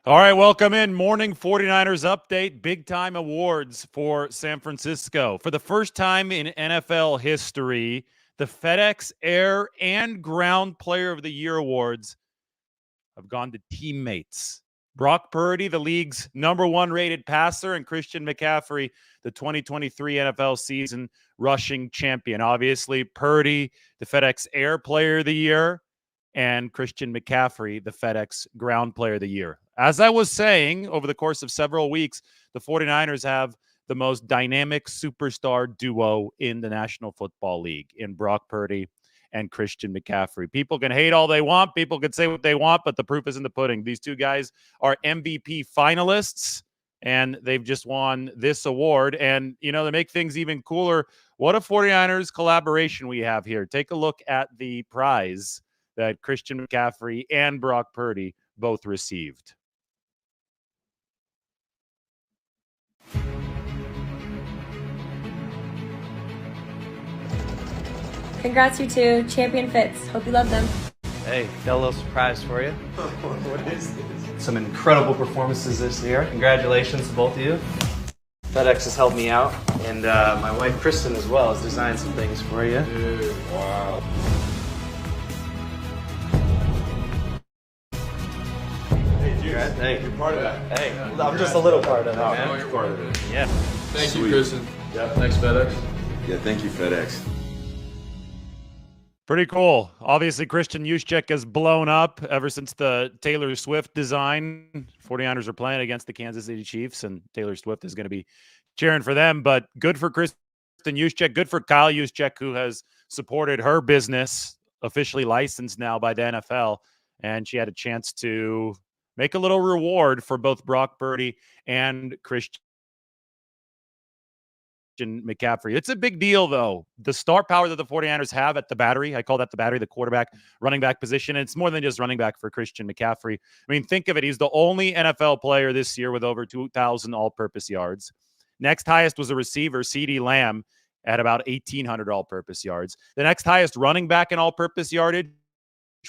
All right, welcome in. Morning 49ers update. Big time awards for San Francisco. For the first time in NFL history, the FedEx Air and Ground Player of the Year awards have gone to teammates. Brock Purdy, the league's #1 rated passer, and Christian McCaffrey, the 2023 NFL season rushing champion. Obviously, Purdy, the FedEx Air Player of the Year, and Christian McCaffrey, the FedEx Ground Player of the Year. As I was saying, over the course of several weeks, the 49ers have the most dynamic superstar duo in the National Football League in Brock Purdy and Christian McCaffrey. People can hate all they want. People can say what they want, but the proof is in the pudding. These two guys are MVP finalists, and they've just won this award. And, to make things even cooler, what a 49ers collaboration we have here. Take a look at the prize that Christian McCaffrey and Brock Purdy both received. Congrats, you two. Champion fits. Hope you love them. Hey, got a little surprise for you. What is this? Some incredible performances this year. Congratulations to both of you. FedEx has helped me out, and my wife Kristin as well has designed some things for you. Dude, wow. Hey, dude, Hey. you're part of that. Hey, Yeah. I'm just a little part of it, No, man. you're part of it. Yeah. Thank Sweet. you, Kristin. Yeah. Thanks, FedEx. Yeah, thank you, FedEx. Pretty cool. Obviously, Kristin Juszczyk has blown up ever since the Taylor Swift design. 49ers are playing against the Kansas City Chiefs, and Taylor Swift is going to be cheering for them. But good for Kristin Juszczyk. Good for Kyle Juszczyk, who has supported her business, officially licensed now by the NFL. And she had a chance to make a little reward for both Brock Purdy and Christian McCaffrey. It's a big deal, though. The star power that the 49ers have at the battery, I call that the battery, the quarterback, running back position. And it's more than just running back for Christian McCaffrey. I mean, think of it. He's the only NFL player this year with over 2,000 all-purpose yards. Next highest was a receiver, CeeDee Lamb, at about 1,800 all-purpose yards. The next highest running back in all-purpose yardage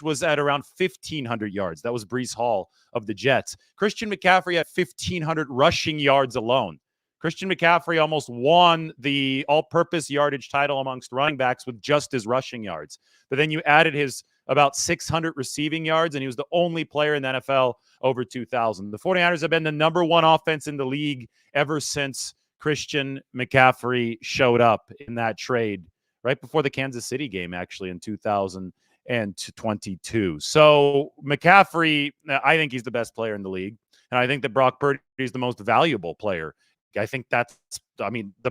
was at around 1,500 yards. That was Breece Hall of the Jets. Christian McCaffrey at 1,500 rushing yards alone. Christian McCaffrey almost won the all-purpose yardage title amongst running backs with just his rushing yards. But then you added his about 600 receiving yards, and he was the only player in the NFL over 2,000. The 49ers have been the #1 offense in the league ever since Christian McCaffrey showed up in that trade right before the Kansas City game, actually, in 2022. So McCaffrey, I think he's the best player in the league, and I think that Brock Purdy is the most valuable player. I think the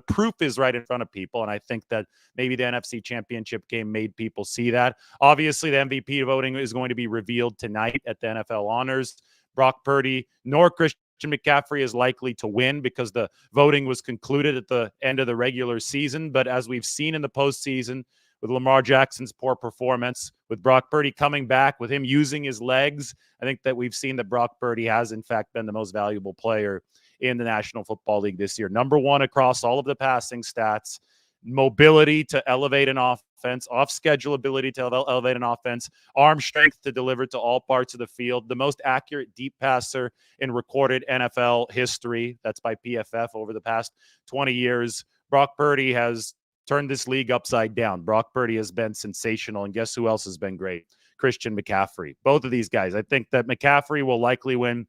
proof is right in front of people, and I think that maybe the NFC Championship game made people see that. Obviously, the MVP voting is going to be revealed tonight at the NFL Honors. Brock Purdy nor Christian McCaffrey is likely to win because the voting was concluded at the end of the regular season. But as we've seen in the postseason, with Lamar Jackson's poor performance, with Brock Purdy coming back, with him using his legs, I think that we've seen that Brock Purdy has, in fact, been the most valuable player in the National Football League this year. #1 across all of the passing stats, mobility to elevate an offense, off-schedule ability to elevate an offense, arm strength to deliver to all parts of the field, the most accurate deep passer in recorded NFL history. That's by PFF over the past 20 years. Brock Purdy has turned this league upside down. Brock Purdy has been sensational, and guess who else has been great? Christian McCaffrey. Both of these guys. I think that McCaffrey will likely win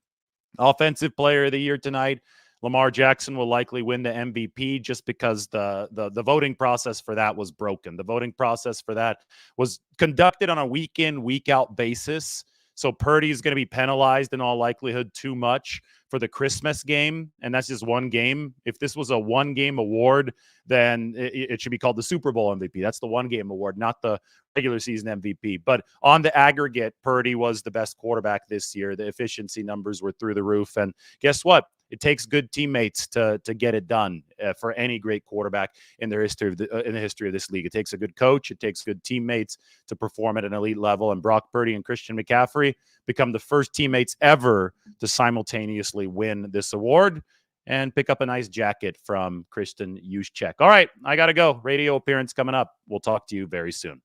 Offensive Player of the Year tonight. Lamar Jackson will likely win the MVP just because the voting process for that was broken. The voting process for that was conducted on a week-in, week-out basis. So Purdy is going to be penalized in all likelihood too much for the Christmas game, and that's just one game. If this was a one-game award, then it should be called the Super Bowl MVP. That's the one-game award, not the regular season MVP. But on the aggregate, Purdy was the best quarterback this year. The efficiency numbers were through the roof, and guess what? It takes good teammates to get it done for any great quarterback in the history of this league. It takes a good coach. It takes good teammates to perform at an elite level. And Brock Purdy and Christian McCaffrey become the first teammates ever to simultaneously win this award and pick up a nice jacket from Kristin Juszczyk. All right, I got to go. Radio appearance coming up. We'll talk to you very soon.